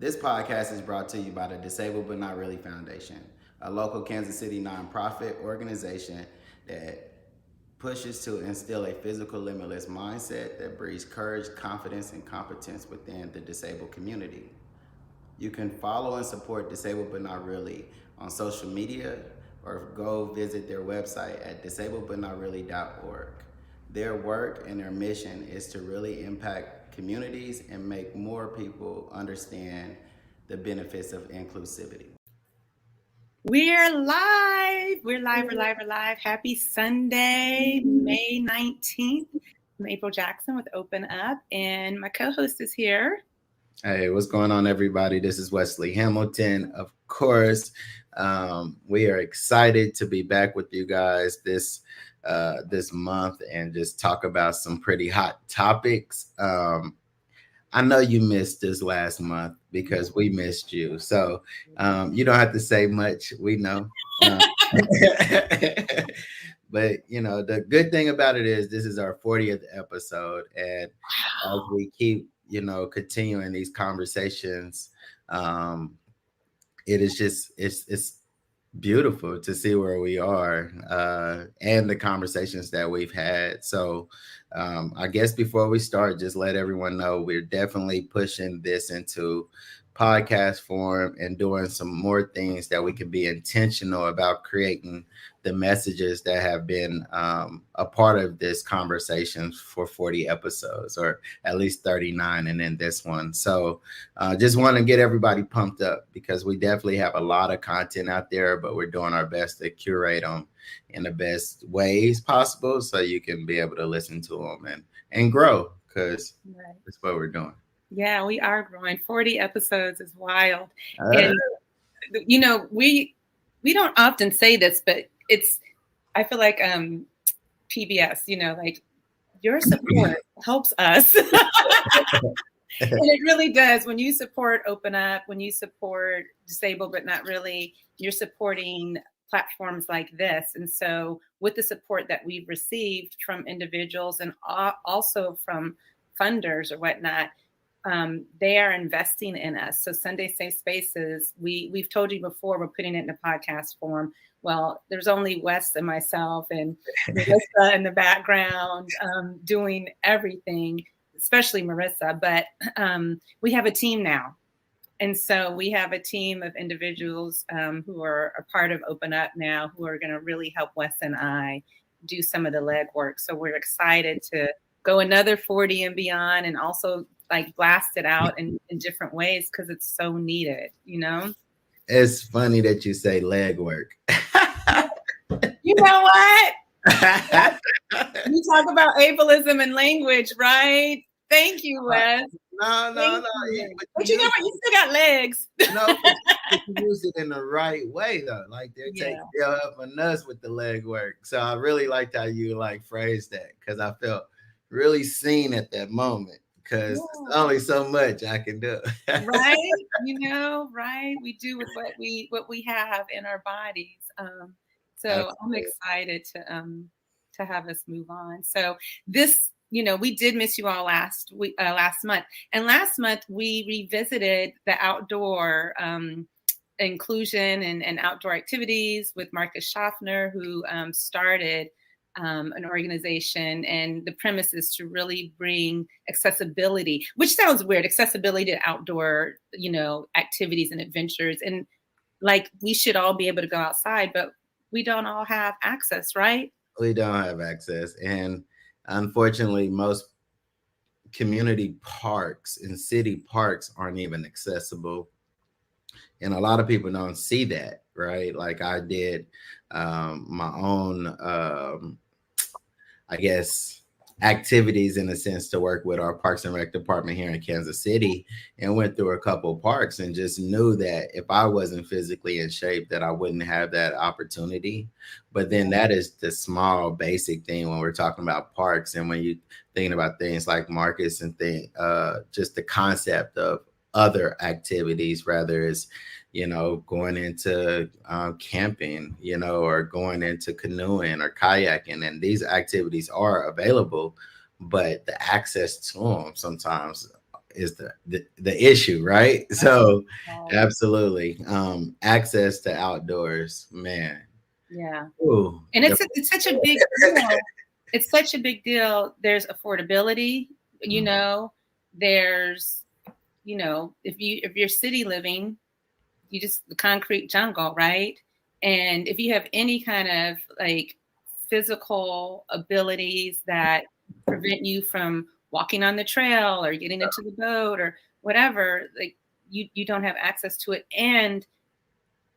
This podcast is brought to you by the Disabled But Not Really Foundation, a local Kansas City nonprofit organization that pushes to instill a physical limitless mindset that breeds courage, confidence, and competence within the disabled community. You can follow and support Disabled But Not Really on social media or go visit their website at disabledbutnotreally.org. Their work and their mission is to really impact communities and make more people understand the benefits of inclusivity. We're live. We're live. Happy Sunday, May 19th. I'm April Jackson with Open Up, and my co-host is here. Hey, what's going on, everybody? This is Wesley Hamilton. Of course, we are excited to be back with you guys this month and just talk about some pretty hot topics. I know you missed this last month because we missed you. So you don't have to say much. We know. But, the good thing about it is this is our 40th episode. And as we keep, continuing these conversations, it is just, it's beautiful to see where we are and the conversations that we've had. So I guess before we start, just let everyone know we're definitely pushing this into podcast form and doing some more things that we can be intentional about creating the messages that have been a part of this conversation for 40 episodes, or at least 39, and then this one. So just want to get everybody pumped up because we definitely have a lot of content out there, but we're doing our best to curate them in the best ways possible so you can be able to listen to them and grow, because that's what we're doing. Yeah, we are growing. 40 episodes is wild. And, we don't often say this, but I feel like PBS, like your support helps us. And it really does. When you support Open Up, when you support Disabled But Not Really, you're supporting platforms like this. And so with the support that we've received from individuals and also from funders or whatnot, they are investing in us. So Sunday Safe Spaces, we've told you before, we're putting it in a podcast form. Well, there's only Wes and myself and Marissa in the background doing everything, especially Marissa. But we have a team now. And so we have a team of individuals who are a part of Open Up now, who are going to really help Wes and I do some of the legwork. So we're excited to go another 40 and beyond, and also like blast it out in different ways because it's so needed, It's funny that you say leg work. You know what? You talk about ableism and language, right? Thank you, Wes. No. But you know what? You still got legs. No, but you use it in the right way, though. Like they're taking up on us with the leg work. So I really liked how you phrased that, because I felt really seen at that moment. Because there's only so much I can do. Right? Right? We do with what we have in our bodies. So I'm excited to have us move on. So this, we did miss you all last month. And last month we revisited the outdoor inclusion and outdoor activities with Marcus Schaffner, who started an organization, and the premise is to really bring accessibility, which sounds weird, accessibility to outdoor, activities and adventures. And we should all be able to go outside, but we don't all have access, right? We don't have access. And unfortunately, most community parks and city parks aren't even accessible. And a lot of people don't see that, right? Like I did my own, activities in a sense to work with our Parks and Rec department here in Kansas City, and went through a couple of parks and just knew that if I wasn't physically in shape, that I wouldn't have that opportunity. But then that is the small basic thing when we're talking about parks, and when you thinking about things like Marcus and just the concept of other activities, rather is going into camping, or going into canoeing or kayaking. And these activities are available, but the access to them sometimes the issue, right? So Right. absolutely. Access to outdoors, man. Yeah. Ooh, And it's such a big deal. It's such a big deal. There's affordability, you know, there's, you know, if you're city living, you just the concrete jungle, right? And if you have any kind of like physical abilities that prevent you from walking on the trail or getting into the boat or whatever, like you don't have access to it. And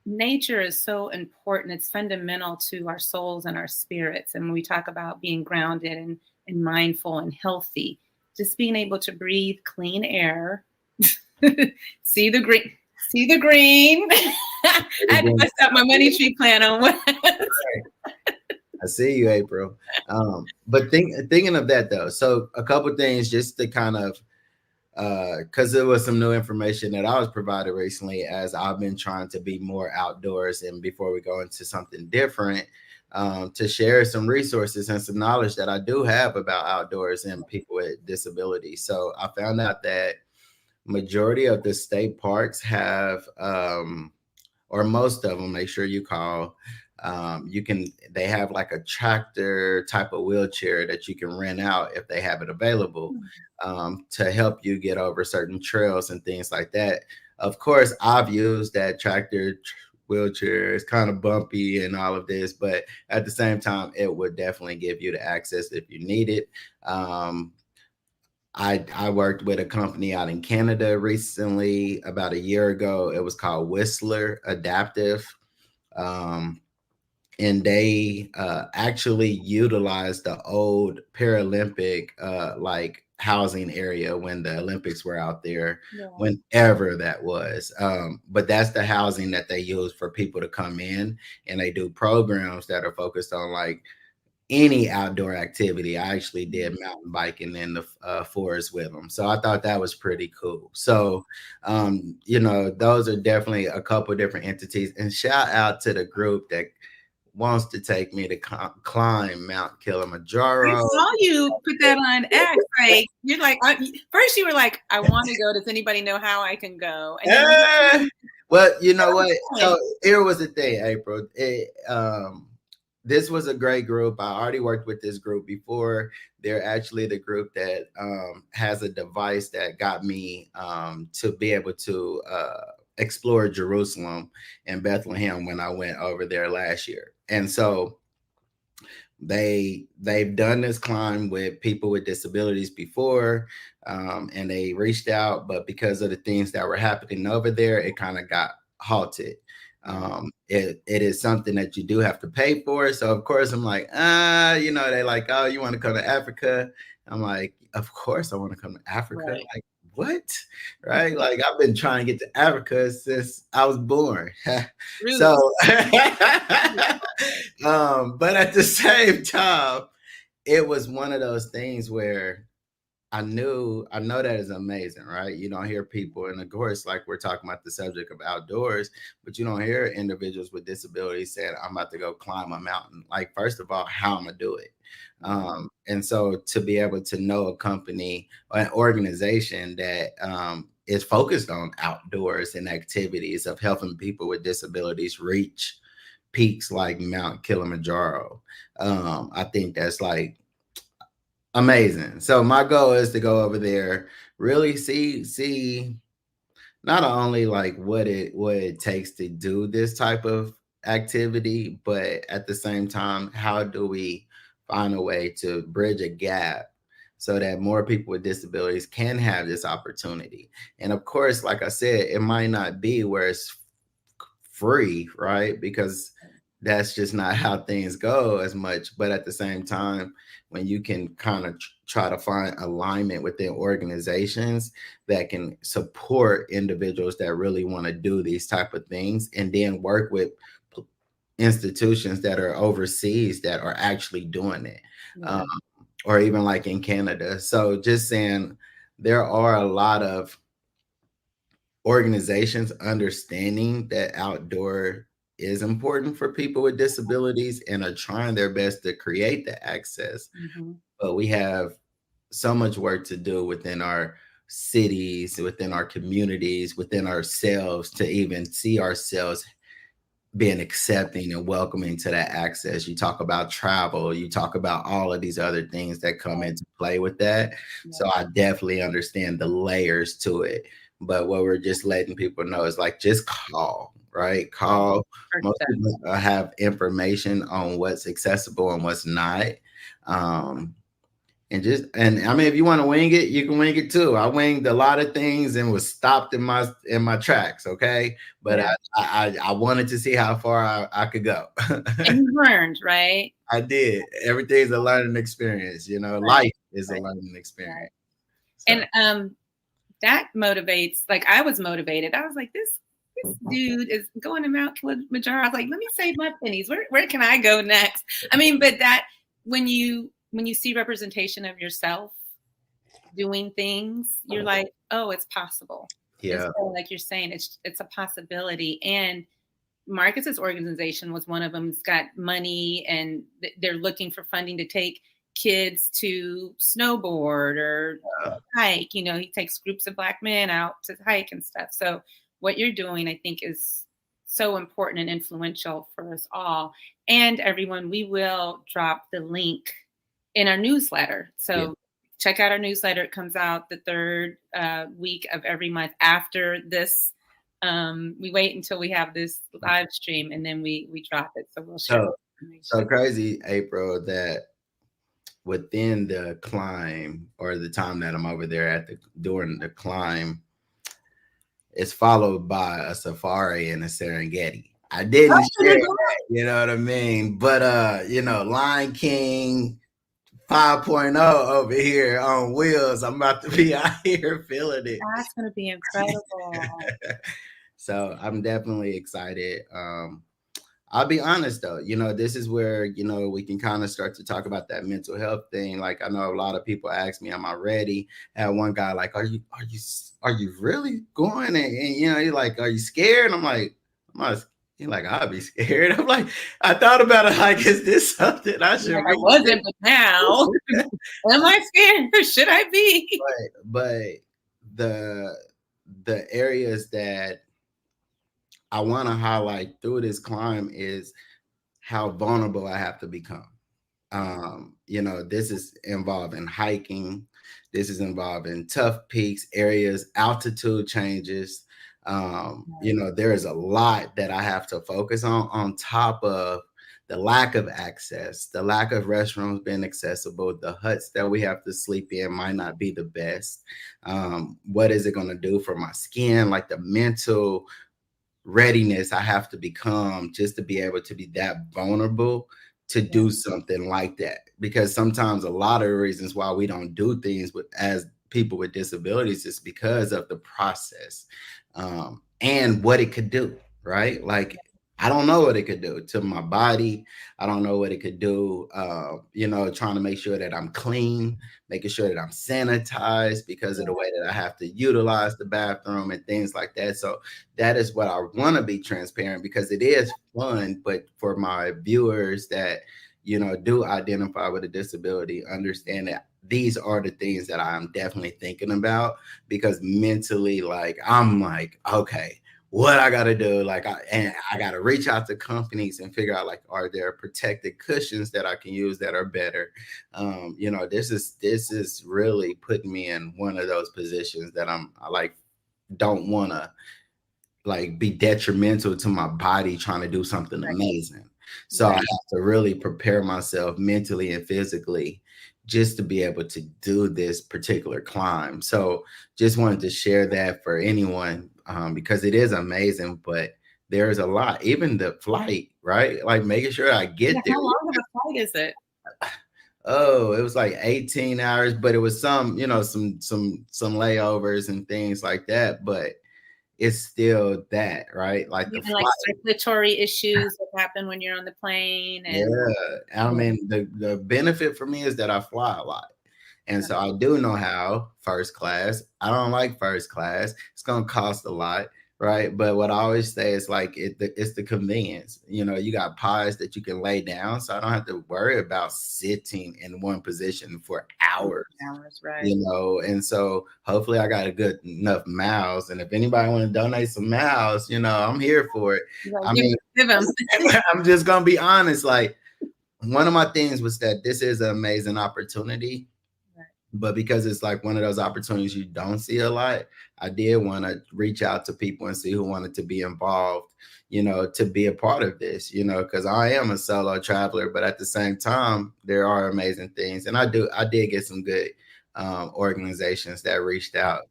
nature is so important. It's fundamental to our souls and our spirits. And when we talk about being grounded and mindful and healthy, just being able to breathe clean air, see the green, see the green. I had to mess up my money tree plan on what. I see you, April. But thinking of that though, so a couple things just to kind of because there was some new information that I was provided recently as I've been trying to be more outdoors. And before we go into something different, to share some resources and some knowledge that I do have about outdoors and people with disabilities. So I found out that majority of the state parks have, or most of them, make sure you call. They have like a tractor type of wheelchair that you can rent out if they have it available, to help you get over certain trails and things like that. Of course, I've used that wheelchair. It's kind of bumpy and all of this, but at the same time, it would definitely give you the access if you need it. I worked with a company out in Canada recently, about a year ago. It was called Whistler Adaptive. Um, and they actually utilized the old Paralympic like housing area when the Olympics were out there, Yeah. whenever that was. But that's the housing that they use for people to come in, and they do programs that are focused on like any outdoor activity. I actually did mountain biking in the forest with them. So I thought that was pretty cool. So, those are definitely a couple different entities. And shout out to the group that wants to take me to climb Mount I Kilimanjaro. saw you put that on X. Like you're like first you were like, I want to go. Does anybody know how I can go? And then Well, you know what? So here was the thing, April. This was a great group. I already worked with this group before. They're actually the group that has a device that got me to be able to explore Jerusalem and Bethlehem when I went over there last year. And so they've done this climb with people with disabilities before, and they reached out, but because of the things that were happening over there, it kind of got halted. It is something that you do have to pay for. So of course I'm like, they like, oh, you want to come to Africa? I'm like, of course I want to come to Africa. right. Like, what? Right? Like I've been trying to get to Africa since I was born. So but at the same time, it was one of those things where I know that is amazing, right? You don't hear people, and of course, like we're talking about the subject of outdoors, but you don't hear individuals with disabilities saying, I'm about to go climb a mountain. Like, first of all, how I'm gonna do it. And so to be able to know a company or an organization that is focused on outdoors and activities of helping people with disabilities reach peaks like Mount Kilimanjaro, I think that's like amazing. So my goal is to go over there, really see not only like what it takes to do this type of activity, but at the same time, how do we find a way to bridge a gap so that more people with disabilities can have this opportunity. And of course, like I said, it might not be where it's free, right? Because that's just not how things go as much. But at the same time, when you can kind of try to find alignment within organizations that can support individuals that really want to do these type of things, and then work with institutions that are overseas that are actually doing it, or even like in Canada. So just saying, there are a lot of organizations understanding that outdoor is important for people with disabilities and are trying their best to create the access. But we have so much work to do within our cities, within our communities, within ourselves, to even see ourselves being accepting and welcoming to that access. You talk about travel, you talk about all of these other things that come into play with that. So I definitely understand the layers to it. But what we're just letting people know is like, just call, right? Call. Most people have information on what's accessible and what's not. And I mean, if you want to wing it, you can wing it too. I winged a lot of things and was stopped in my tracks. Okay, but I wanted to see how far I could go. And you learned, right? I did. Everything's a learning experience. Life is a learning experience. So. And that motivates. Like, I was motivated. I was like, this dude is going to Mount Kilimanjaro. I was like, let me save my pennies. Where can I go next? I mean, but that when you see representation of yourself doing things, you're like, oh, it's possible. Yeah. So, like you're saying, it's a possibility. And Marcus's organization was one of them. It's got money, and they're looking for funding to take kids to snowboard or hike. He takes groups of Black men out to hike and stuff. So what you're doing, I think, is so important and influential for us all. And everyone, we will drop the link in our newsletter. So check out our newsletter. It comes out the third week of every month after this. We wait until we have this live stream, and then we drop it. So we'll share. So crazy, April, that within the climb, or the time that I'm over there during the climb, it's followed by a safari in the Serengeti. I didn't share that, you know what I mean? But Lion King 5.0 over here on wheels. I'm about to be out here feeling it. That's gonna be incredible. So I'm definitely excited. I'll be honest though, this is where, we can kind of start to talk about that mental health thing. Like, I know a lot of people ask me, am I ready? I had one guy like, are you really going? And he's like, are you scared? I'm like, he's like, I'll be scared. I'm like, I thought about it. Like, is this something I should? I wasn't, but now am I scared? Should I be? But the areas that I want to highlight through this climb is how vulnerable I have to become. This is involving hiking. This is involving tough peaks, areas, altitude changes. There is a lot that I have to focus on top of the lack of access, the lack of restrooms being accessible, the huts that we have to sleep in might not be the best. What is it going to do for my skin? Like, the mental readiness I have to become just to be able to be that vulnerable to do something like that. Because sometimes a lot of the reasons why we don't do things as people with disabilities is because of the process and what it could do, right? Like, I don't know what it could do to my body. I don't know what it could do, trying to make sure that I'm clean, making sure that I'm sanitized because of the way that I have to utilize the bathroom and things like that. So that is what I want to be transparent, because it is fun. But for my viewers that, do identify with a disability, understand that these are the things that I'm definitely thinking about, because mentally, like, I'm like, okay, what I got to do, like, I got to reach out to companies and figure out, like, are there protected cushions that I can use that are better? This is really putting me in one of those positions that I don't want to, like, be detrimental to my body trying to do something amazing. So I have to really prepare myself mentally and physically just to be able to do this particular climb. So just wanted to share that for anyone, because it is amazing, but there's a lot, even the flight, right? Like, making sure I get there. How long of a flight is it? Oh, it was like 18 hours, but it was some layovers and things like that. But it's still that, right? Like, even like circulatory issues that happen when you're on the plane. And I mean, the benefit for me is that I fly a lot. And so I do know how first class. I don't like first class. It's going to cost a lot. right? But what I always say is like it's the convenience. You got pies that you can lay down, so I don't have to worry about sitting in one position for hours. Hours, right? And so hopefully I got a good enough miles. And if anybody want to donate some miles, I'm here for it. Like, I mean, give them. I'm just gonna be honest. Like, one of my things was that this is an amazing opportunity, but because it's like one of those opportunities you don't see a lot, I did want to reach out to people and see who wanted to be involved, to be a part of this, because I am a solo traveler, but at the same time, there are amazing things. And I did get some good organizations that reached out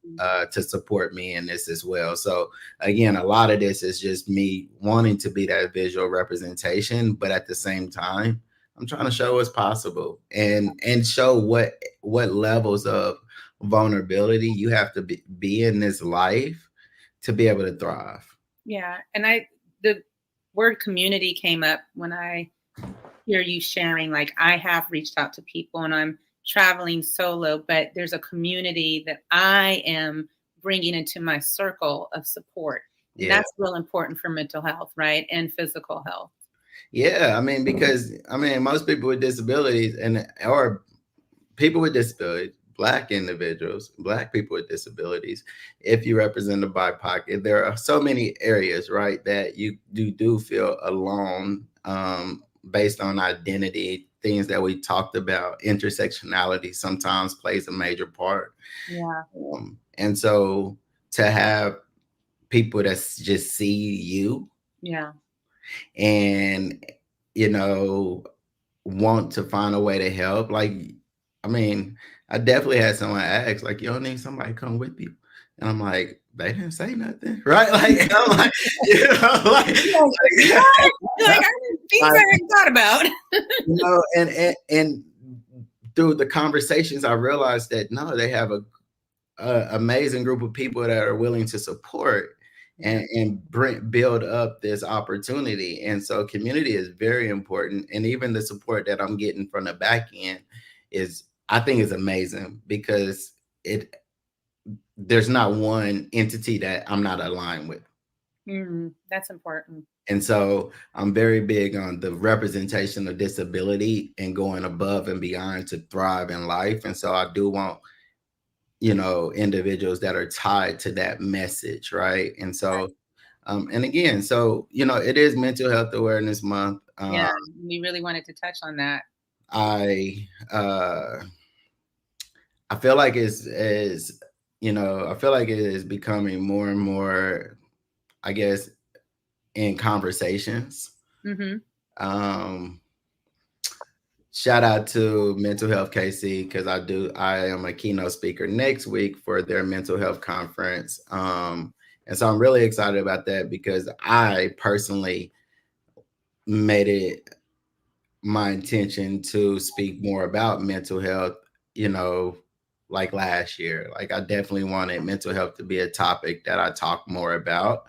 to support me in this as well. So again, a lot of this is just me wanting to be that visual representation, but at the same time, I'm trying to show what's possible and show what levels of vulnerability you have to be in this life to be able to thrive. Yeah. And the word community came up when I hear you sharing, like, I have reached out to people and I'm traveling solo, but there's a community that I am bringing into my circle of support. And that's real important for mental health, right? And physical health. Yeah, I mean, because most people with disabilities or people with disabilities, Black individuals, Black people with disabilities, if you represent the BIPOC, there are so many areas, right, that you do feel alone, based on identity, things that we talked about. Intersectionality sometimes plays a major part. Yeah. And so to have people that just see you. Yeah. And, want to find a way to help. Like, I mean, I definitely had someone ask, like, you don't need somebody to come with you. And I'm like, they didn't say nothing, right? Like, I'm like, like I hadn't thought about. And through the conversations, I realized that no, they have a amazing group of people that are willing to support and build up this opportunity. And so community is very important. And even the support that I'm getting from the back end I think is amazing, because there's not one entity that I'm not aligned with. That's important. And so I'm very big on the representation of disability and going above and beyond to thrive in life. And so I do want individuals that are tied to that message, right? And so, and again, so it is Mental Health Awareness Month. Yeah, we really wanted to touch on that. I feel like I feel like it is becoming more and more, I guess, in conversations. Shout out to Mental Health KC, because I am a keynote speaker next week for their mental health conference. And so I'm really excited about that, because I personally made it my intention to speak more about mental health, like last year. Like, I definitely wanted mental health to be a topic that I talk more about,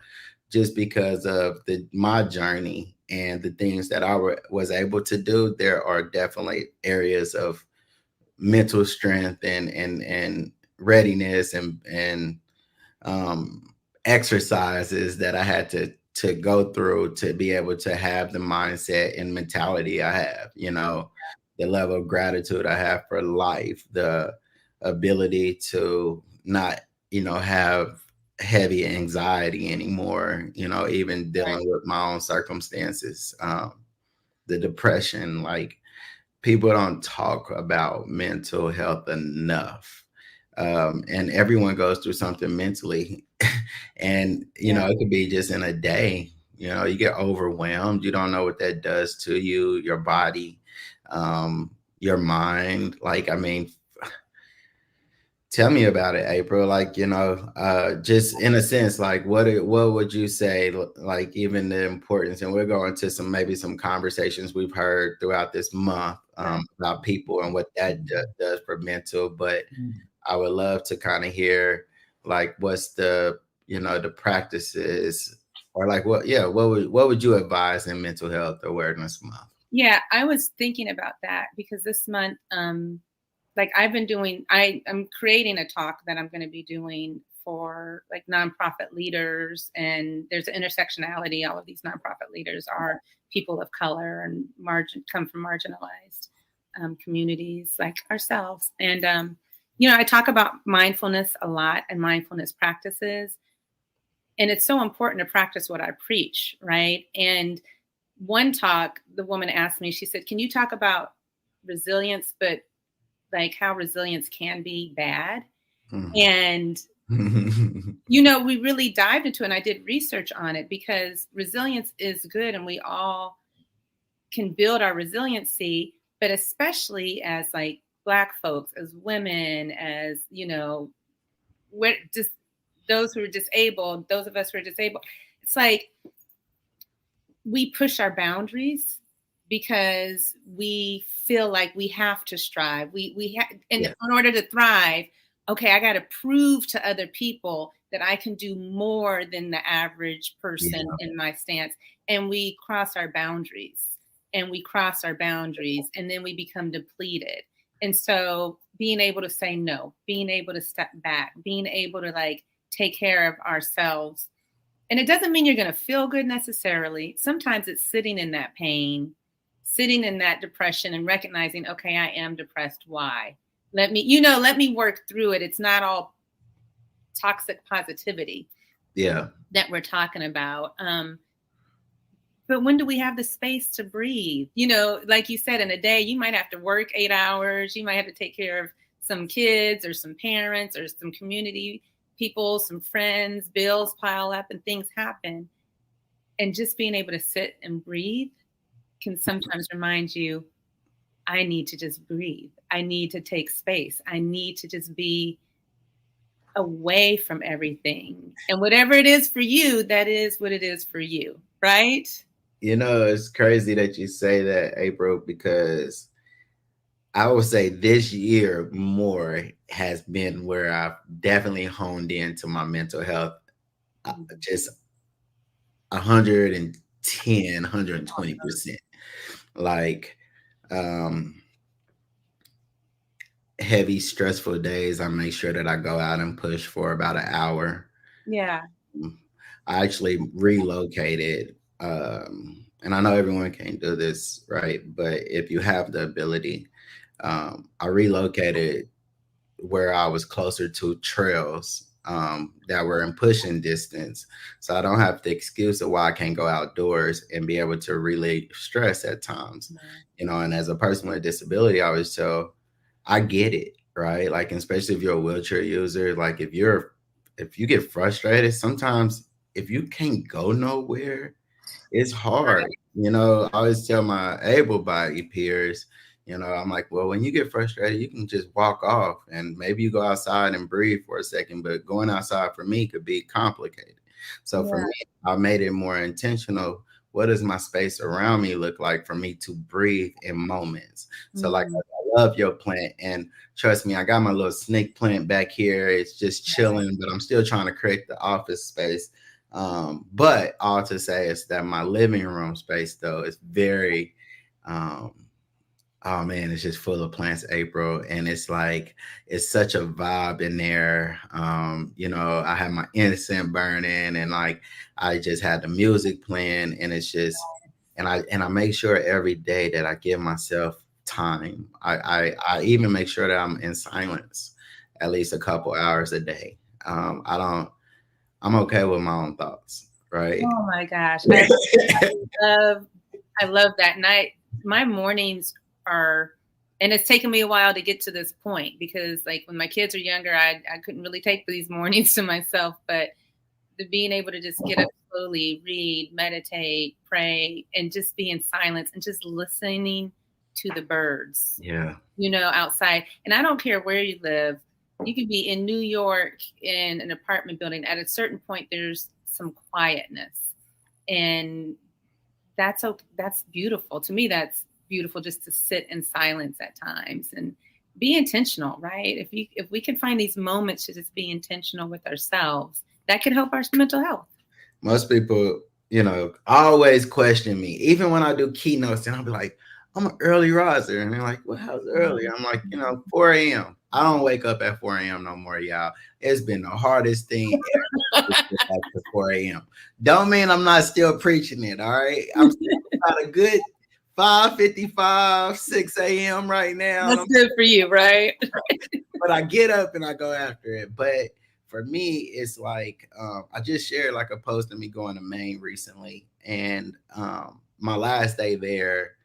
just because of my journey and the things that I was able to do. There are definitely areas of mental strength and readiness and exercises that I had to go through to be able to have the mindset and mentality I have, the level of gratitude I have for life, the ability to not, have heavy anxiety anymore, even dealing with my own circumstances, the depression. Like, people don't talk about mental health enough. And everyone goes through something mentally. And, it could be just in a day, you get overwhelmed. You don't know what that does to you, your body, your mind. Like, I mean, tell me about it, April. Like, just in a sense, like, what would you say, like, even the importance, and we're going to maybe some conversations we've heard throughout this month about people and what that does for mental. But I would love to kind of hear, like, what's the practices, or like, what would you advise in Mental Health Awareness Month? Yeah, I was thinking about that, because this month, like, I'm creating a talk that I'm going to be doing for like nonprofit leaders, and there's an intersectionality. All of these nonprofit leaders are people of color and come from marginalized communities like ourselves. And I talk about mindfulness a lot and mindfulness practices, and it's so important to practice what I preach, right? And one talk, the woman asked me, she said, "Can you talk about resilience, but like how resilience can be bad?" And, we really dived into it, and I did research on it, because resilience is good and we all can build our resiliency, but especially as like Black folks, as women, as, we're just those who are disabled, those of us who are disabled, it's like we push our boundaries because we feel like we have to strive. In order to thrive, okay, I got to prove to other people that I can do more than the average person in my stance. And we cross our boundaries and then we become depleted. And so being able to say no, being able to step back, being able to like take care of ourselves. And it doesn't mean you're going to feel good necessarily. Sometimes it's sitting in that pain, sitting in that depression and recognizing, okay, I am depressed. Why? Let me work through it. It's not all toxic positivity that we're talking about. But when do we have the space to breathe? Like you said, in a day, you might have to work 8 hours. You might have to take care of some kids or some parents or some community people, some friends, bills pile up and things happen. And just being able to sit and breathe can sometimes remind you, I need to just breathe. I need to take space. I need to just be away from everything. And whatever it is for you, that is what it is for you, right? It's crazy that you say that, April, because I would say this year more has been where I've definitely honed into my mental health, just 110, 120%. Like heavy, stressful days, I make sure that I go out and push for about an hour. Yeah. I actually relocated. And I know everyone can't do this, right? But if you have the ability, I relocated where I was closer to trails that were in pushing distance. So I don't have the excuse of why I can't go outdoors and be able to relieve stress at times. And as a person with a disability, I always tell, I get it, right? Like, especially if you're a wheelchair user, like if you get frustrated, sometimes if you can't go nowhere, it's hard. I always tell my able-bodied peers, I'm like, well, when you get frustrated, you can just walk off and maybe you go outside and breathe for a second, but going outside for me could be complicated. So for me, I made it more intentional. What does my space around me look like for me to breathe in moments? So like, I love your plant, and trust me, I got my little snake plant back here. It's just chilling, but I'm still trying to create the office space. But all to say is that my living room space, though, is very, oh man, it's just full of plants, April. And it's like, it's such a vibe in there. I have my incense burning, and like, I just had the music playing, and it's just, and I make sure every day that I give myself time. I even make sure that I'm in silence at least a couple hours a day. I'm okay with my own thoughts, right? Oh my gosh. I love that. And my mornings are, and it's taken me a while to get to this point, because like when my kids are younger, I couldn't really take these mornings to myself, but being able to just get up slowly, read, meditate, pray, and just be in silence and just listening to the birds, outside. And I don't care where you live. You could be in New York in an apartment building. At a certain point, there's some quietness, and that's beautiful. To me, that's beautiful, just to sit in silence at times and be intentional, right? If we can find these moments to just be intentional with ourselves, that can help our mental health. Most people, always question me, even when I do keynotes, and I'll be like, I'm an early riser. And they're like, well, how's early? I'm like, 4 a.m. I don't wake up at 4 a.m. no more, y'all. It's been the hardest thing ever to get back to 4 a.m. Don't mean I'm not still preaching it, all right? I'm still about a good 5:55, 6 a.m. right now. That's good for you, right? But I get up and I go after it. But for me, it's like I just shared like a post of me going to Maine recently. And my last day there,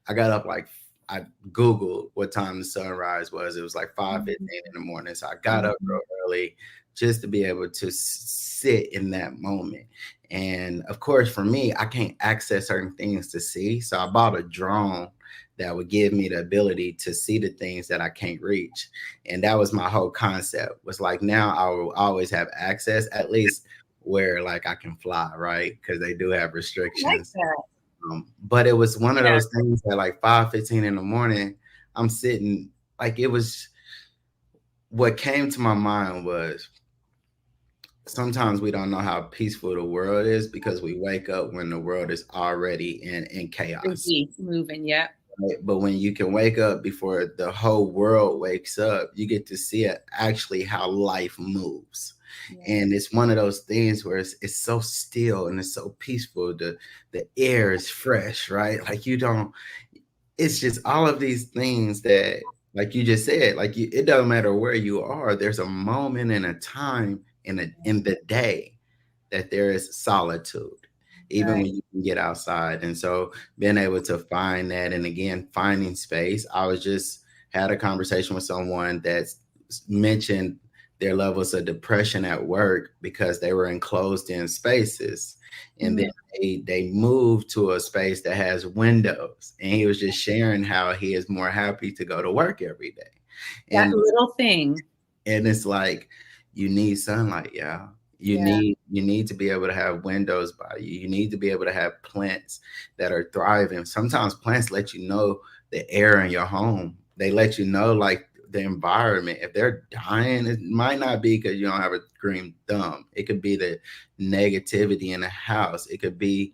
I got up like I Googled what time the sunrise was. It was like 5:15 in the morning. So I got up real early just to be able to sit in that moment. And of course, for me, I can't access certain things to see. So I bought a drone that would give me the ability to see the things that I can't reach. And that was my whole concept, was like now I will always have access, at least where like I can fly, right? Because they do have I like restrictions. that. But it was one of Yeah. those things that like 5:15 in the morning, I'm sitting like it was what came to my mind was sometimes we don't know how peaceful the world is because we wake up when the world is already in chaos. Busy, moving, yeah. Right? But when you can wake up before the whole world wakes up, you get to see it actually how life moves. Yeah. And it's one of those things where it's so still and it's so peaceful. The air is fresh, right? Like you don't, it's just all of these things that, like you just said, like it doesn't matter where you are. There's a moment and a time in the day that there is solitude, even Right. when you can get outside. And so being able to find that, and again, finding space. I was just had a conversation with someone that mentioned their levels of depression at work because they were enclosed in spaces. And then they moved to a space that has windows. And he was just sharing how he is more happy to go to work every day. That And little thing. it's like you need sunlight, yeah. Yeah. You need to be able to have windows by you. You need to be able to have plants that are thriving. Sometimes plants let you know the air in your home. They let you know like the environment. If they're dying, it might not be because you don't have a green thumb. It could be the negativity in the house. It could be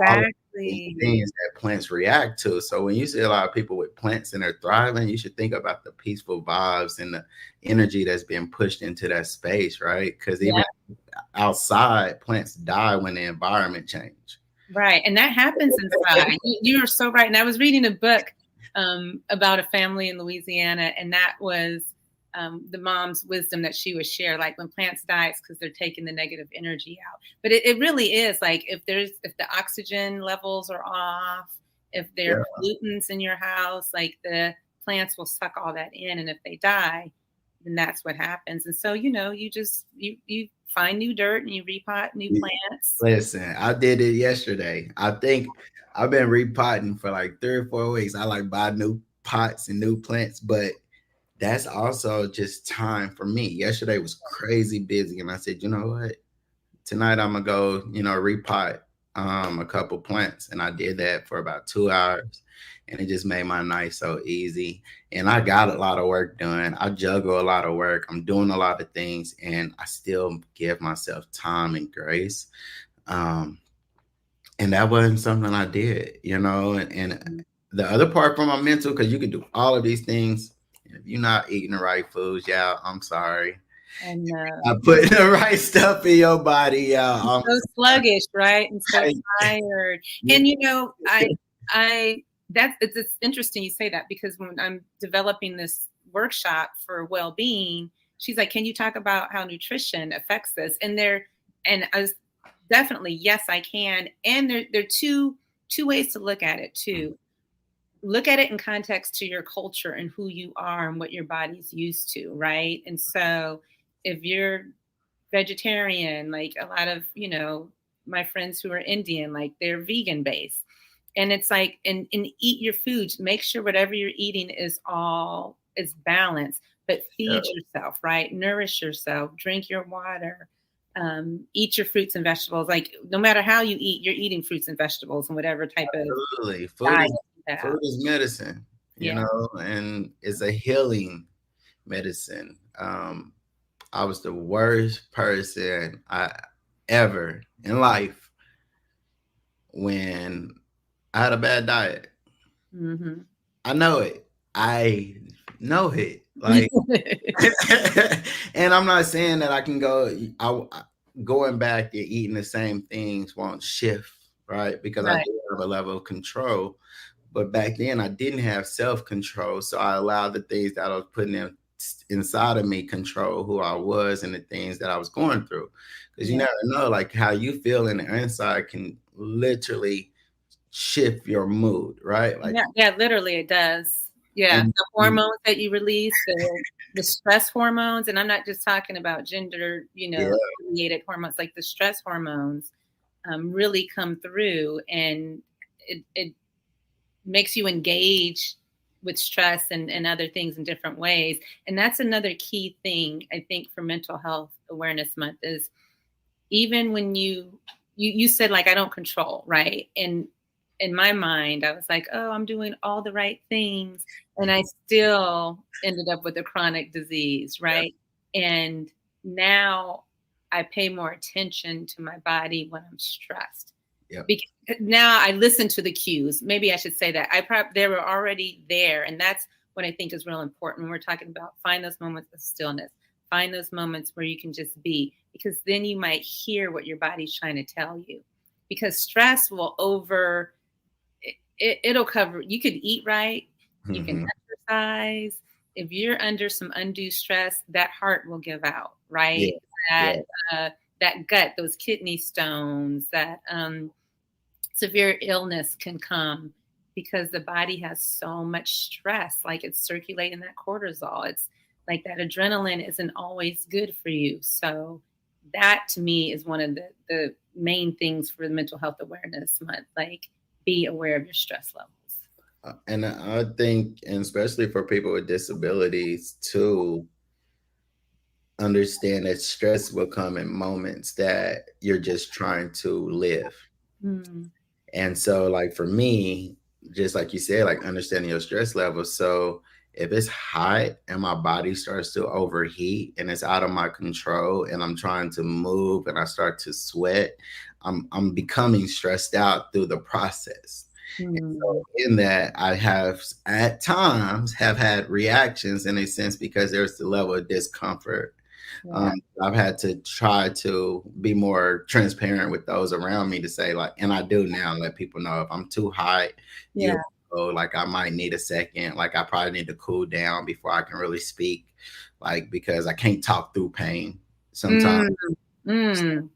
all of these Exactly. things that plants react to. So when you see a lot of people with plants and they're thriving, you should think about the peaceful vibes and the energy that's being pushed into that space, right? Because even Yeah. outside, plants die when the environment change. Right. And that happens inside. You are so right. And I was reading a book about a family in Louisiana, and that was the mom's wisdom that she would share. Like when plants die, it's because they're taking the negative energy out. But it really is like if the oxygen levels are off, if there Yeah. are pollutants in your house, like the plants will suck all that in. And if they die, then that's what happens. And so, you find new dirt and you repot new plants. Listen, I did it yesterday. I think I've been repotting for like 3 or 4 weeks. I like buy new pots and new plants, but that's also just time for me. Yesterday was crazy busy, and I said, you know what? Tonight I'm gonna go, repot a couple plants. And I did that for about 2 hours. And it just made my night so easy. And I got a lot of work done. I juggle a lot of work. I'm doing a lot of things, and I still give myself time and grace. Um, and that wasn't something I did, and the other part for my mental, because you can do all of these things. And if you're not eating the right foods, yeah, I'm sorry. And I put the right stuff in your body, yeah. so sluggish, right? And so tired. And I it's interesting you say that, because when I'm developing this workshop for well-being, she's like, "Can you talk about how nutrition affects this?" And I was definitely, yes, I can. And there are two ways to look at it too. Look at it in context to your culture and who you are and what your body's used to, right? And so if you're vegetarian, like a lot of, my friends who are Indian, like they're vegan based. And it's like, and eat your foods, make sure whatever you're eating is balanced, but Yeah, feed yourself, right? Nourish yourself, drink your water, eat your fruits and vegetables. Like no matter how you eat, you're eating fruits and vegetables and whatever type of absolutely. diet you Food have. is medicine, Yeah. and it's a healing medicine. I was the worst person I ever in life when I had a bad diet. Mm-hmm. I know it. I know it. Like, and I'm not saying that I can go. Going back and eating the same things won't shift, right? Because I Right. do have a level of control. But back then, I didn't have self control, so I allowed the things that I was putting inside of me control who I was and the things that I was going through. Because you Yeah. never know, like how you feel in the inside can literally shift your mood, right? Like, Yeah, yeah, literally it does. Yeah, and the hormones that you release, the stress hormones, and I'm not just talking about gender, yeah, related hormones, like the stress hormones really come through, and it makes you engage with stress and other things in different ways. And that's another key thing I think for Mental Health Awareness Month is even when you said like I don't control, right? And in my mind, I was like, oh, I'm doing all the right things, and I still ended up with a chronic disease, yeah, right? And now I pay more attention to my body when I'm stressed. yeah, Because now I listen to the cues. Maybe I should say that they were already there, and that's what I think is real important when we're talking about find those moments of stillness, find those moments where you can just be, because then you might hear what your body's trying to tell you. Because stress will it'll cover. You could eat right, you can hmm, exercise. If you're under some undue stress, that heart will give out, yeah, right? yeah, That that gut, those kidney stones, that severe illness can come because the body has so much stress, like it's circulating that cortisol. It's like that adrenaline isn't always good for you. So that to me is one of the main things for the Mental Health Awareness Month. Like, be aware of your stress levels. and I think, and especially for people with disabilities, to understand that stress will come in moments that you're just trying to live. Mm, And so, like for me, just like you said, like understanding your stress levels. So if it's hot and my body starts to overheat and it's out of my control and I'm trying to move and I start to sweat, I'm becoming stressed out through the process. And so mm, in that, I have at times have had reactions in a sense because there's the level of discomfort. yeah, I've had to try to be more transparent with those around me to say like, and I do now let people know if I'm too hot, you yeah. know, like I might need a second, like I probably need to cool down before I can really speak, like because I can't talk through pain sometimes. Mm, mm.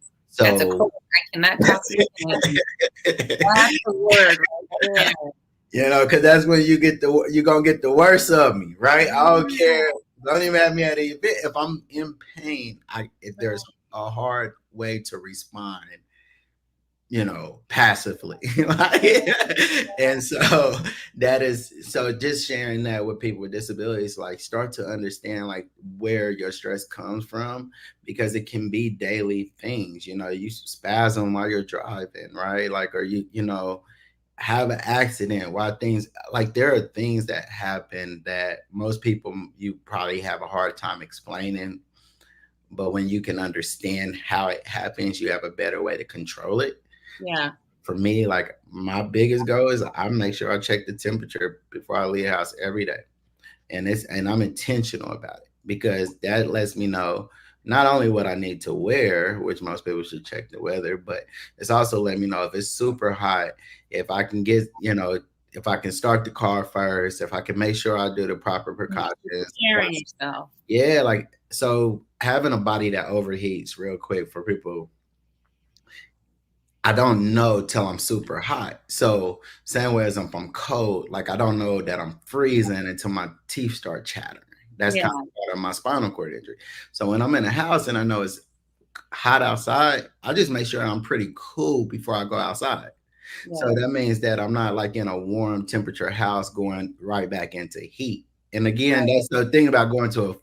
That's a So quote. I cannot talk to you. That's the word right there. you know, because that's when you're gonna get the worst of me, right? I don't Yeah. care. Don't even have me at the event. If I'm in pain, if there's a hard way to respond, passively. Like, and so that is so just sharing that with people with disabilities, like start to understand like where your stress comes from because it can be daily things. You spasm while you're driving, right? Like, or you have an accident, why things like there are things that happen that most people you probably have a hard time explaining, but when you can understand how it happens, you have a better way to control it. Yeah. For me, like my biggest goal is I make sure I check the temperature before I leave the house every day. And I'm intentional about it because that lets me know not only what I need to wear, which most people should check the weather, but it's also let me know if it's super hot, if I can if I can start the car first, if I can make sure I do the proper precautions. Caring yourself. Yeah, like so having a body that overheats real quick for people, I don't know till I'm super hot. So same way as if I'm cold, like I don't know that I'm freezing until my teeth start chattering. That's Yeah. kind of part of my spinal cord injury. So when I'm in a house and I know it's hot outside, I just make sure I'm pretty cool before I go outside. So Yeah. that means that I'm not like in a warm temperature house going right back into heat. And again, that's the thing about going to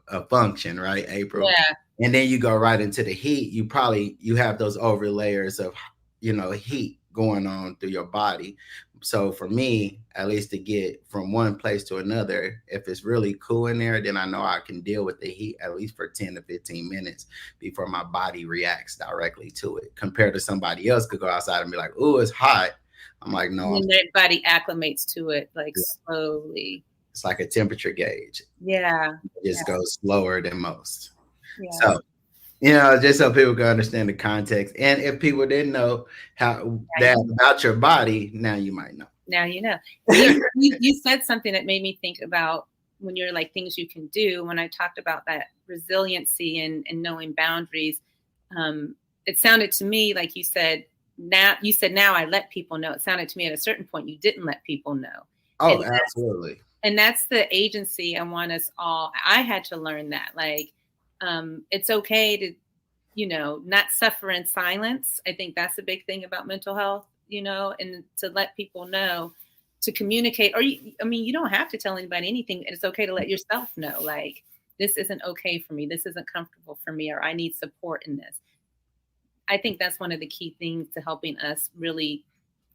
a function, right, April? Yeah. And then you go right into the heat. You have those over layers of heat going on through your body. So for me, at least to get from one place to another, if it's really cool in there, then I know I can deal with the heat at least for 10 to 15 minutes before my body reacts directly to it. Compared to somebody else could go outside and be like, "Oh, it's hot. I'm like, no, And then their body acclimates to it like yeah. slowly. It's like a temperature gauge. Yeah. It just goes slower than most. Yeah. So, just so people can understand the context. And if people didn't know how that about your body, now you might know. Now you know. You said something that made me think about when you're like things you can do. When I talked about that resiliency and knowing boundaries, it sounded to me like you said now I let people know. It sounded to me at a certain point you didn't let people know. Oh, absolutely. And that's the agency I want us all. I had to learn that. Like, it's okay to, not suffer in silence. I think that's a big thing about mental health, and to let people know, to communicate. Or, you don't have to tell anybody anything. It's okay to let yourself know, like, this isn't okay for me. This isn't comfortable for me, or I need support in this. I think that's one of the key things to helping us really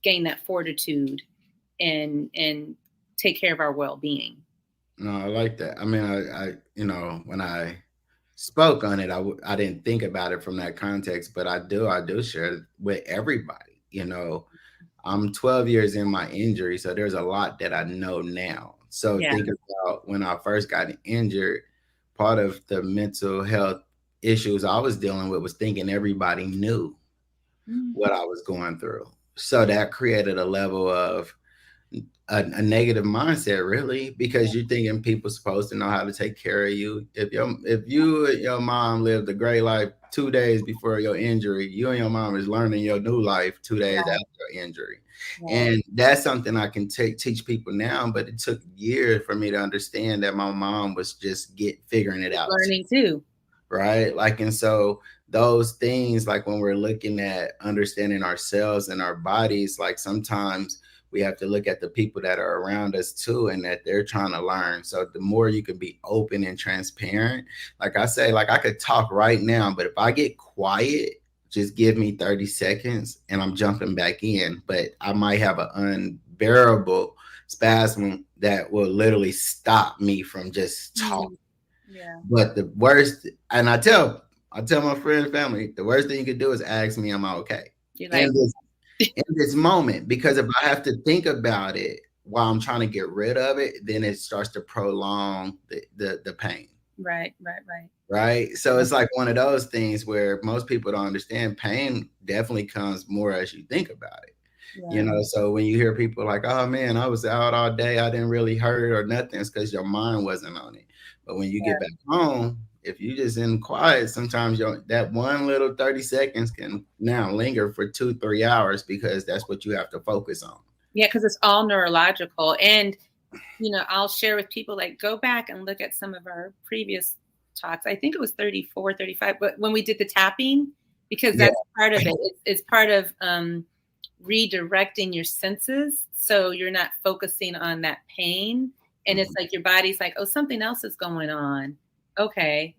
gain that fortitude and take care of our well-being. No, I like that. I mean, I when I spoke on it, I didn't think about it from that context, but I do share it with everybody. I'm 12 years in my injury, so there's a lot that I know now. So think about when I first got injured, part of the mental health issues I was dealing with was thinking everybody knew what I was going through. So that created a level of a negative mindset, really, because you're thinking people supposed to know how to take care of you. If you and your mom lived a great life 2 days before your injury, you and your mom is learning your new life 2 days after your injury. And that's something I can teach people now, but it took years for me to understand that my mom was just figuring it out. Learning too. Right. Like, and so those things, like when we're looking at understanding ourselves and our bodies, like sometimes we have to look at the people that are around us too, and that they're trying to learn. So the more you can be open and transparent, like I say, like I could talk right now, but if I get quiet, just give me 30 seconds and I'm jumping back in. But I might have an unbearable spasm that will literally stop me from just talking. Yeah. But the worst, and I tell my friends and family, the worst thing you could do is ask me, am I okay? Like, in this moment, because if I have to think about it while I'm trying to get rid of it, then it starts to prolong the pain. Right. So it's like one of those things where most people don't understand. Pain definitely comes more as you think about it. So when you hear people like, oh man, I was out all day, I didn't really hurt or nothing, it's because your mind wasn't on it. But when you get back home, if you just in quiet, sometimes that one little 30 seconds can now linger for 2-3 hours because that's what you have to focus on. Yeah, because it's all neurological. And, I'll share with people, like, go back and look at some of our previous talks. I think it was 34, 35, but when we did the tapping, because that's part of it. It's part of redirecting your senses. So you're not focusing on that pain. And it's like your body's like, oh, something else is going on. Okay.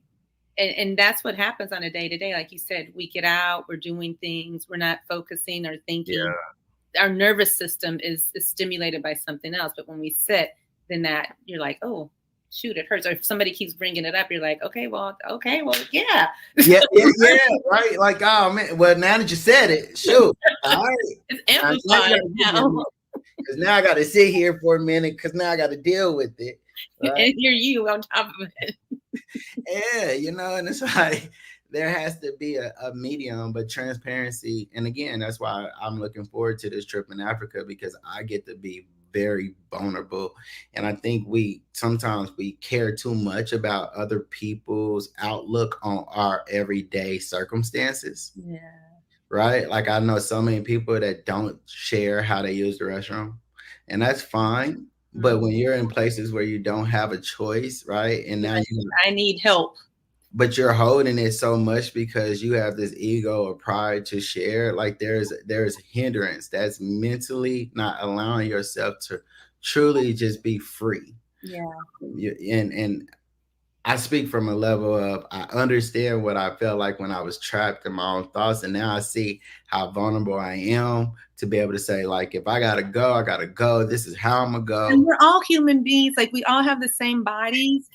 And that's what happens on a day-to-day. Like you said, we get out, we're doing things, we're not focusing or thinking. Our nervous system is stimulated by something else. But when we sit, then that you're like, oh, shoot, it hurts. Or if somebody keeps bringing it up, you're like, okay, well, yeah. Right. Like, oh man, well, now that you said it, shoot. All right. It's amplified now. Because now I got to sit here for a minute because now I got to deal with it. Right? And hear you on top of it. And it's like there has to be a medium, but transparency. And again, that's why I'm looking forward to this trip in Africa, because I get to be very vulnerable. And I think sometimes we care too much about other people's outlook on our everyday circumstances. Yeah. Right? Like I know so many people that don't share how they use the restroom, and that's fine. But when you're in places where you don't have a choice, right? And now I need help. But you're holding it so much because you have this ego or pride to share. Like there's hindrance that's mentally not allowing yourself to truly just be free. Yeah. And I speak from a level of I understand what I felt like when I was trapped in my own thoughts. And now I see how vulnerable I am to be able to say, like, if I gotta go, I gotta go. This is how I'm gonna go. And we're all human beings. Like, we all have the same bodies.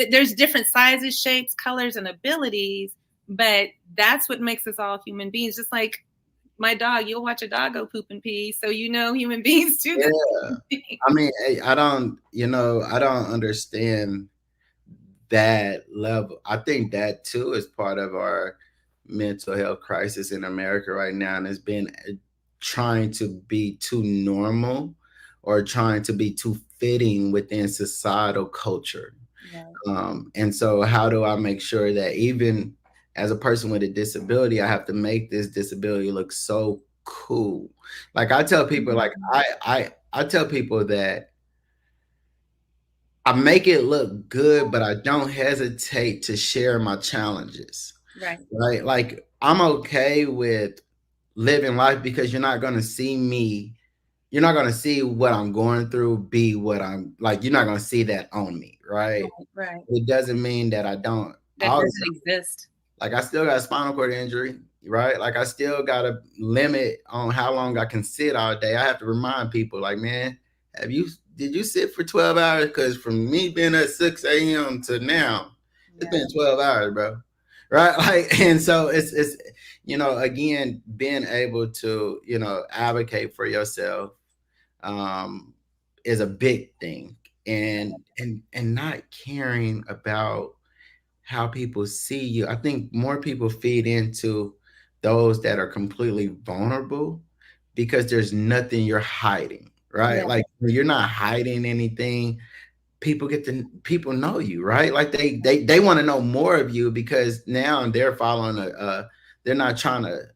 There's different sizes, shapes, colors, and abilities, but that's what makes us all human beings. Just like my dog, you'll watch a dog go poop and pee. So, human beings do Yeah. the same thing. I mean, I don't understand that level. I think that too is part of our mental health crisis in America right now, and it's been trying to be too normal or trying to be too fitting within societal culture. And so, how do I make sure that even as a person with a disability, I have to make this disability look so cool? Like I tell people, like I tell people that I make it look good, but I don't hesitate to share my challenges. Right. Right? Like I'm okay with living life because you're not going to see me. You're not going to see what I'm going through be what I'm like. You're not going to see that on me. Right? Right. It doesn't mean that I don't. That doesn't exist. Like I still got a spinal cord injury, right? Like I still got a limit on how long I can sit all day. I have to remind people, like, man, did you sit for 12 hours? Because from me being at 6 a.m. to now, it's been 12 hours, bro. Right? Like, and so it's again, being able to, advocate for yourself is a big thing. And not caring about how people see you. I think more people feed into those that are completely vulnerable because there's nothing you're hiding, right? Yeah. Like when you're not hiding anything, people know you, right? Like they want to know more of you because now they're following they're not trying to,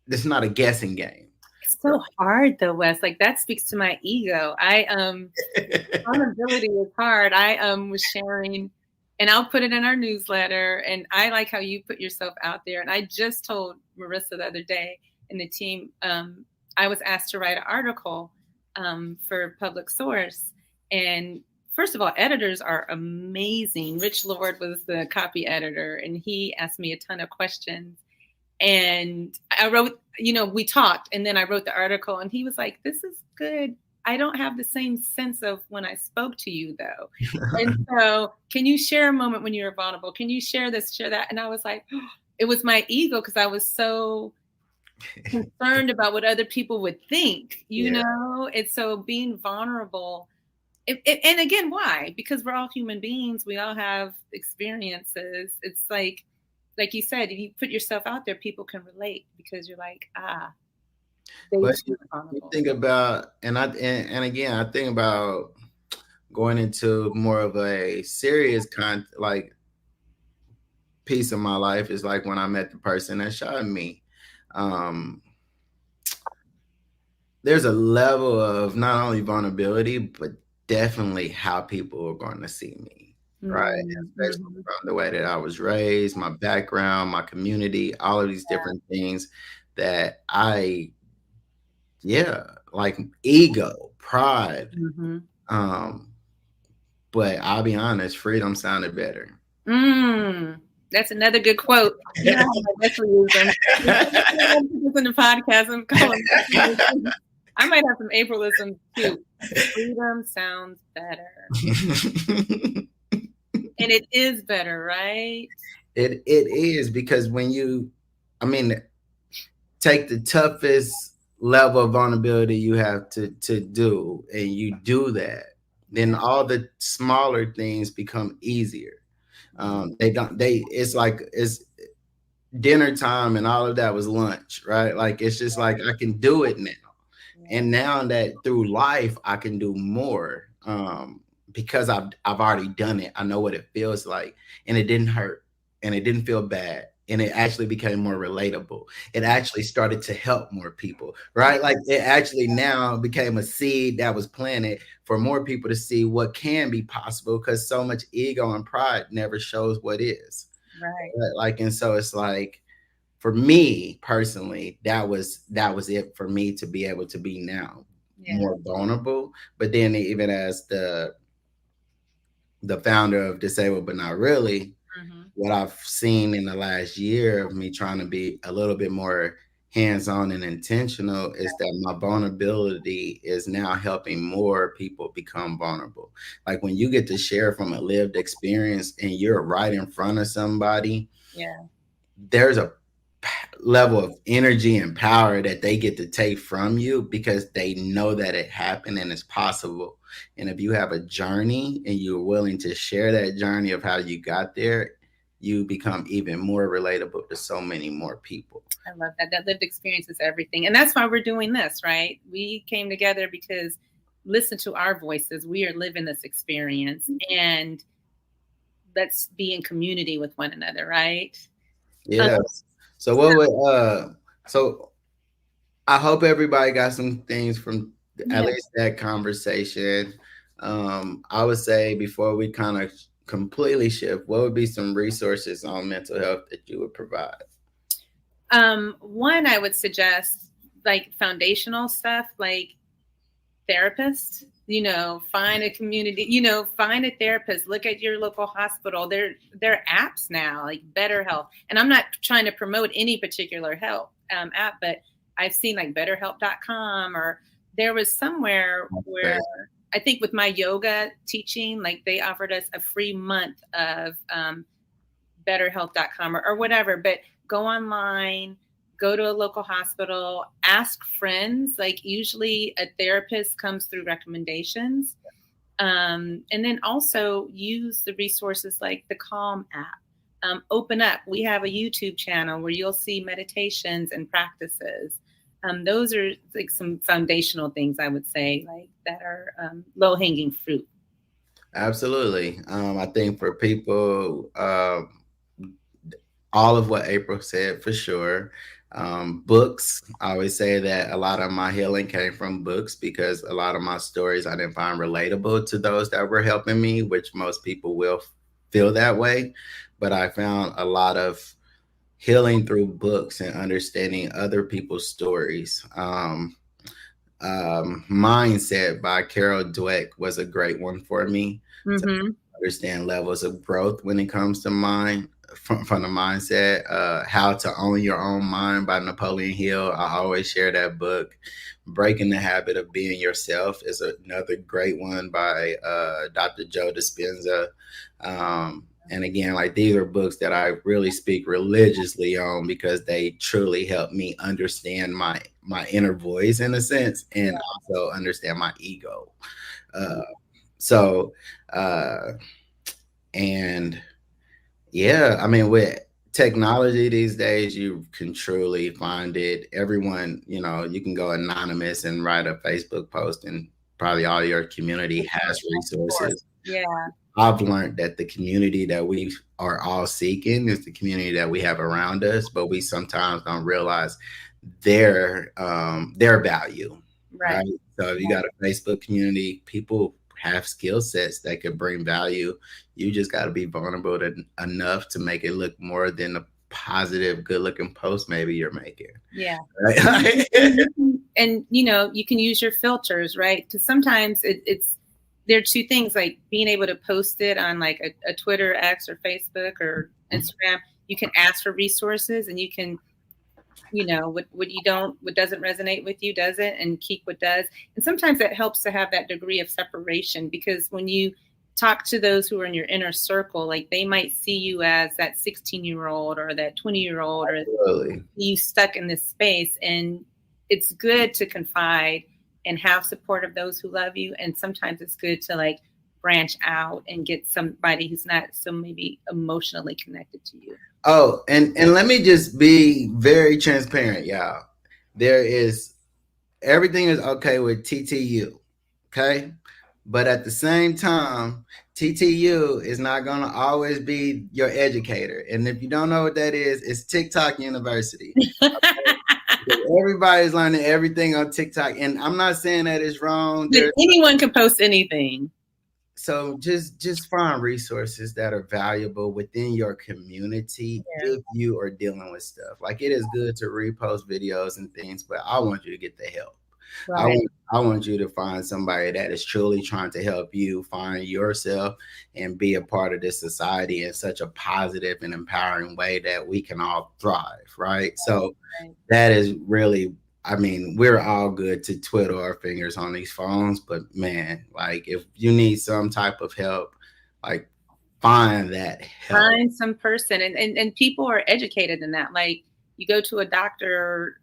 it's not a guessing game. It's so hard though, Wes. Like that speaks to my ego. Vulnerability is hard. I was sharing, and I'll put it in our newsletter. And I like how you put yourself out there. And I just told Marissa the other day in the team, I was asked to write an article for Public Source. And first of all, editors are amazing. Rich Lord was the copy editor, and he asked me a ton of questions. And I wrote, we talked, and then I wrote the article, and he was like, this is good. I don't have the same sense of when I spoke to you, though. And so can you share a moment when you were vulnerable? Can you share this, share that? And I was like, it was my ego because I was so concerned about what other people would think, you know? It's so being vulnerable. And again, why? Because we're all human beings. We all have experiences. It's like you said, if you put yourself out there, people can relate because you're like, But you think about, and again, I think about going into more of a serious piece of my life is like when I met the person that shot me. There's a level of not only vulnerability, but definitely how people are going to see me, right? Especially from the way that I was raised, my background, my community, all of these different things that like ego, pride. But I'll be honest, freedom sounded better. That's another good quote. You know, that's what we use them. In the podcast, I'm calling. I might have some Aprilism too. Freedom sounds better. And it is better, right? It is, because when take the toughest level of vulnerability you have to do, and you do that, then all the smaller things become easier. It's like it's dinner time and all of that was lunch, right? Like it's just like I can do it now. And now that through life I can do more because I've already done it. I know what it feels like, and it didn't hurt, and it didn't feel bad, and it actually became more relatable. It actually started to help more people, right? Like it actually now became a seed that was planted for more people to see what can be possible, because so much ego and pride never shows what is. Right. Like, and so it's like, for me personally, that was it for me to be able to be now more vulnerable. But then even as the founder of Disabled But Not Really, what I've seen in the last year of me trying to be a little bit more hands-on and intentional is that my vulnerability is now helping more people become vulnerable. Like when you get to share from a lived experience and you're right in front of somebody, there's a level of energy and power that they get to take from you because they know that it happened and it's possible. And if you have a journey and you're willing to share that journey of how you got there, you become even more relatable to so many more people. I love that. That lived experience is everything. And that's why we're doing this, right? We came together because listen to our voices. We are living this experience, and let's be in community with one another, right? Yeah. So what would so I hope everybody got some things from at least that conversation. I would say before we kind of completely shift, what would be some resources on mental health that you would provide? One, I would suggest like foundational stuff, like therapists. Find a community. Find a therapist. Look at your local hospital. There are apps now, like BetterHelp. And I'm not trying to promote any particular help app, but I've seen like BetterHelp.com, or there was somewhere where I think with my yoga teaching, like they offered us a free month of BetterHelp.com or whatever. But go online, go to a local hospital, ask friends. Like usually a therapist comes through recommendations. And then also use the resources like the Calm app. Open up. We have a YouTube channel where you'll see meditations and practices. Those are like some foundational things I would say, like that are low hanging fruit. Absolutely. I think for people, all of what April said for sure. Books, I always say that a lot of my healing came from books because a lot of my stories I didn't find relatable to those that were helping me, which most people will feel that way. But I found a lot of healing through books and understanding other people's stories. Mindset by Carol Dweck was a great one for me to understand levels of growth when it comes to mind from the mindset. How to Own Your Own Mind by Napoleon Hill. I always share that book. Breaking the Habit of Being Yourself is another great one by Dr. Joe Dispenza. And again, like these are books that I really speak religiously on because they truly help me understand my inner voice in a sense, and also understand my ego. So, and yeah, I mean, with technology these days, you can truly find it. Everyone, you can go anonymous and write a Facebook post, and probably all your community has resources. Yeah. I've learned that the community that we are all seeking is the community that we have around us, but we sometimes don't realize their value. Right. So if you got a Facebook community, people have skill sets that could bring value. You just got to be vulnerable enough to make it look more than a positive, good looking post maybe you're making. Yeah. Right? And you can use your filters, right? Because sometimes it's there are two things, like being able to post it on like a Twitter, X, or Facebook or Instagram. You can ask for resources, and you can, what doesn't resonate with you doesn't, and keep what does. And sometimes that helps to have that degree of separation, because when you talk to those who are in your inner circle, like they might see you as that 16-year-old or that 20-year-old, or you stuck in this space. And it's good to confide and have support of those who love you. And sometimes it's good to like branch out and get somebody who's not so maybe emotionally connected to you. Oh, and let me just be very transparent, y'all. Everything is okay with TTU, okay? But at the same time, TTU is not going to always be your educator. And if you don't know what that is, it's TikTok University. Okay? Everybody's learning everything on TikTok. And I'm not saying that it's wrong. Anyone can post anything. So just find resources that are valuable within your community if you are dealing with stuff. Like, it is good to repost videos and things, but I want you to get the help. Right. I want you to find somebody that is truly trying to help you find yourself and be a part of this society in such a positive and empowering way that we can all thrive, right? So that is really, I mean, we're all good to twiddle our fingers on these phones, but man, like if you need some type of help, like find that help. Find some person, and people are educated in that. Like You go to a doctor,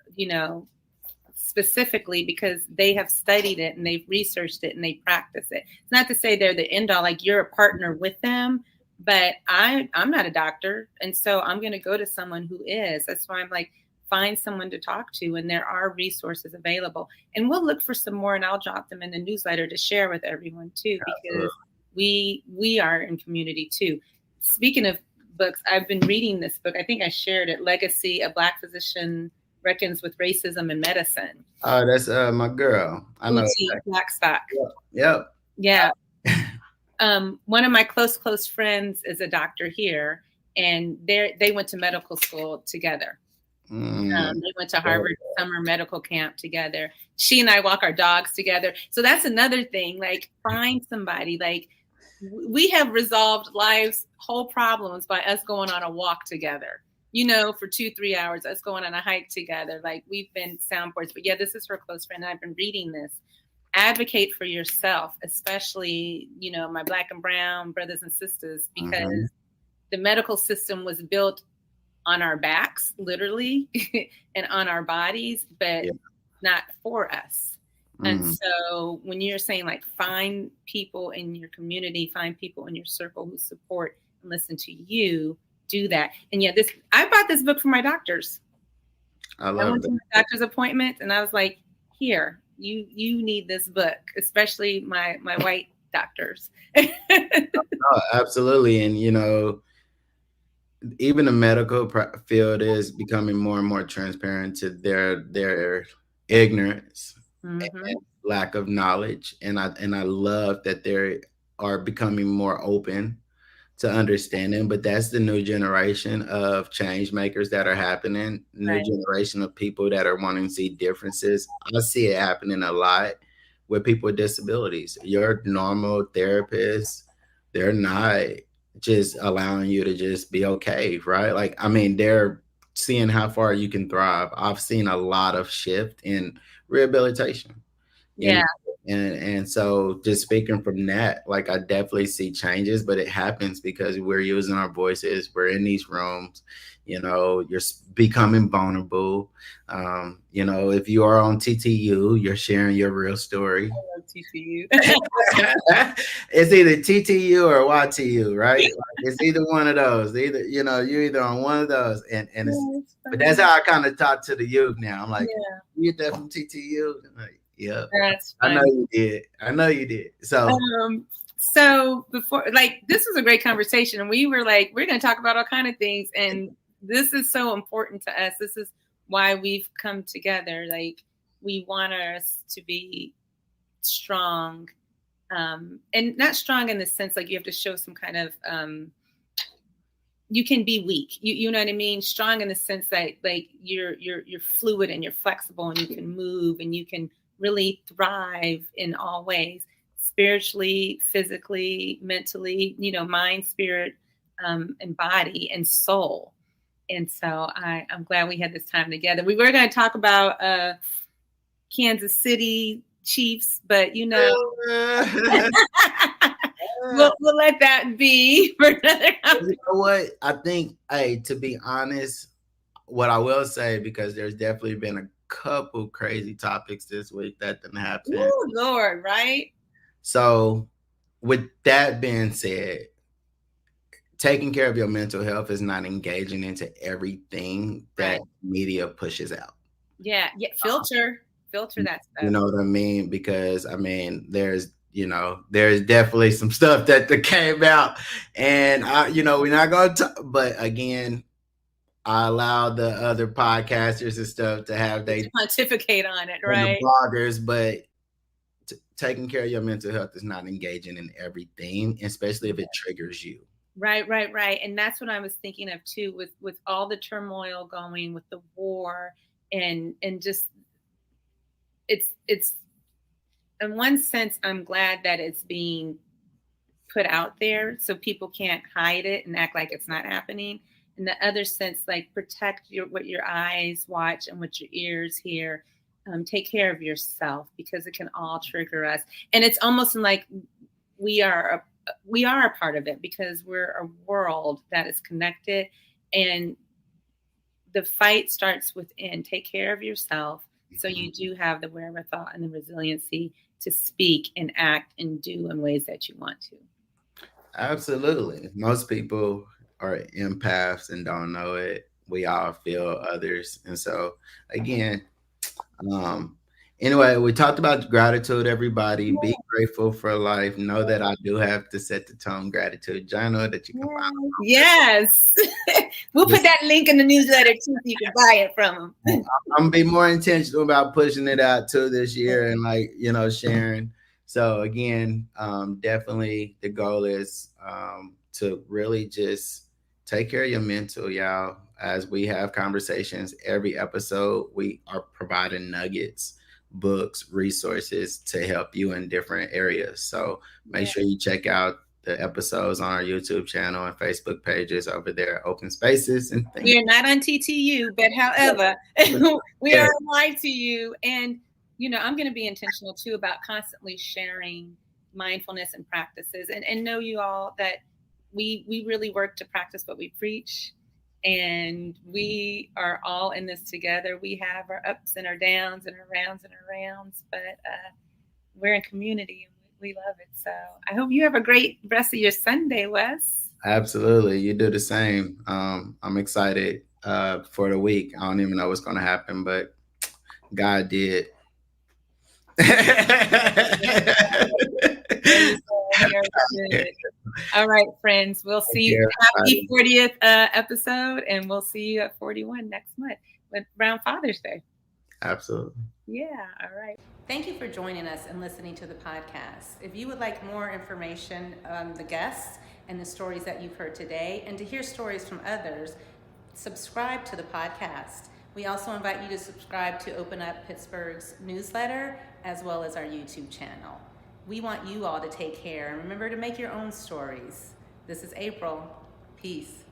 specifically because they have studied it and they've researched it and they practice it. It's not to say they're the end all, like you're a partner with them, but I'm not a doctor. And so I'm going to go to someone who is. That's why I'm like, find someone to talk to. And there are resources available. And we'll look for some more, and I'll drop them in the newsletter to share with everyone too, because we are in community too. Speaking of books, I've been reading this book. I think I shared it, Legacy, A Black Physician Reckons with Racism in Medicine. Oh, that's my girl. I know. Blackstock. Yep. Yeah. One of my close friends is a doctor here, and they went to medical school together. They went to Harvard summer medical camp together. She and I walk our dogs together. So that's another thing. Like, find somebody. Like, we have resolved life's whole problems by us going on a walk together. For 2-3 hours, us going on a hike together. Like, we've been soundboards. But yeah, this is her close friend. I've been reading this. Advocate for yourself, especially, my Black and brown brothers and sisters, because the medical system was built on our backs, literally, and on our bodies, but not for us. And so when you're saying, like, find people in your community, find people in your circle who support and listen to you, do that. And yeah, I bought this book for my doctors. I went to my doctor's appointment and I was like, here, you need this book, especially my white doctors. Oh, absolutely. And, even the medical field is becoming more and more transparent to their ignorance and lack of knowledge. And I love that they are becoming more open to understanding, but that's the new generation of change makers that are happening. New generation of people that are wanting to see differences. I see it happening a lot with people with disabilities. Your normal therapists, they're not just allowing you to just be okay, right? Like, I mean, they're seeing how far you can thrive. I've seen a lot of shift in rehabilitation. Yeah. And so just speaking from that, like, I definitely see changes, but it happens because we're using our voices. We're in these rooms, you're becoming vulnerable. If you are on TTU, you're sharing your real story. I love TTU. It's either TTU or YTU, right? Like, it's either one of those. You're either on one of those, and it's, but that's how I kind of talk to the youth now. I'm like, you get that from TTU? Like, yeah, that's funny. I know you did. So before, like, this was a great conversation, and we were like, we're going to talk about all kind of things, and this is so important to us. This is why we've come together. Like, we want us to be strong, and not strong in the sense like you have to show some kind of you can be weak. You know what I mean? Strong in the sense that, like, you're fluid and you're flexible and you can move and you can really thrive in all ways, spiritually, physically, mentally, mind, spirit, and body and soul. And so I'm glad we had this time together. We were going to talk about Kansas City Chiefs, but we'll let that be for another time. You know what? I think, to be honest, what I will say, because there's definitely been a couple crazy topics this week that didn't happen. Oh, Lord, right? So with that being said, taking care of your mental health is not engaging into everything that media pushes out. Yeah. Filter that stuff. You know what I mean? Because there's definitely some stuff that came out, and we're not going to, but again, I allow the other podcasters and stuff to have they pontificate on it, right? Bloggers, but taking care of your mental health is not engaging in everything, especially if it triggers you. Right. And that's what I was thinking of too, with all the turmoil going, with the war, and just it's in one sense, I'm glad that it's being put out there so people can't hide it and act like it's not happening. In the other sense, like, protect what your eyes watch and what your ears hear. Take care of yourself, because it can all trigger us. And it's almost like we are a part of it, because we're a world that is connected, and the fight starts within. Take care of yourself so you do have the wherewithal and the resiliency to speak and act and do in ways that you want to. Absolutely. Most people are empaths and don't know it. We all feel others. And so, again, um, anyway, we talked about gratitude, everybody. Be grateful for life. Know that I do have to set the tone gratitude journal that you can find. Yes. We'll put that link in the newsletter too so you can buy it from them. I'm gonna be more intentional about pushing it out too this year and like, sharing. So again, definitely the goal is to really just take care of your mental, y'all. As we have conversations every episode, we are providing nuggets, books, resources to help you in different areas. So make sure you check out the episodes on our YouTube channel and Facebook pages over there, Open Spaces and things. We are not on TTU, but however, we are alive to you. And, I'm going to be intentional too about constantly sharing mindfulness and practices and know you all that we really work to practice what we preach. And we are all in this together. We have our ups and our downs and our rounds, but we're in community and we love it. So I hope you have a great rest of your Sunday, Wes. Absolutely. You do the same. I'm excited for the week. I don't even know what's going to happen, but God did. All right, friends. We'll see you. Happy 40th episode, and we'll see you at 41 next month around Father's Day. Absolutely. Yeah. All right. Thank you for joining us and listening to the podcast. If you would like more information on the guests and the stories that you've heard today, and to hear stories from others, subscribe to the podcast. We also invite you to subscribe to Open Up Pittsburgh's newsletter, as well as our YouTube channel. We want you all to take care, and remember to make your own stories. This is April. Peace.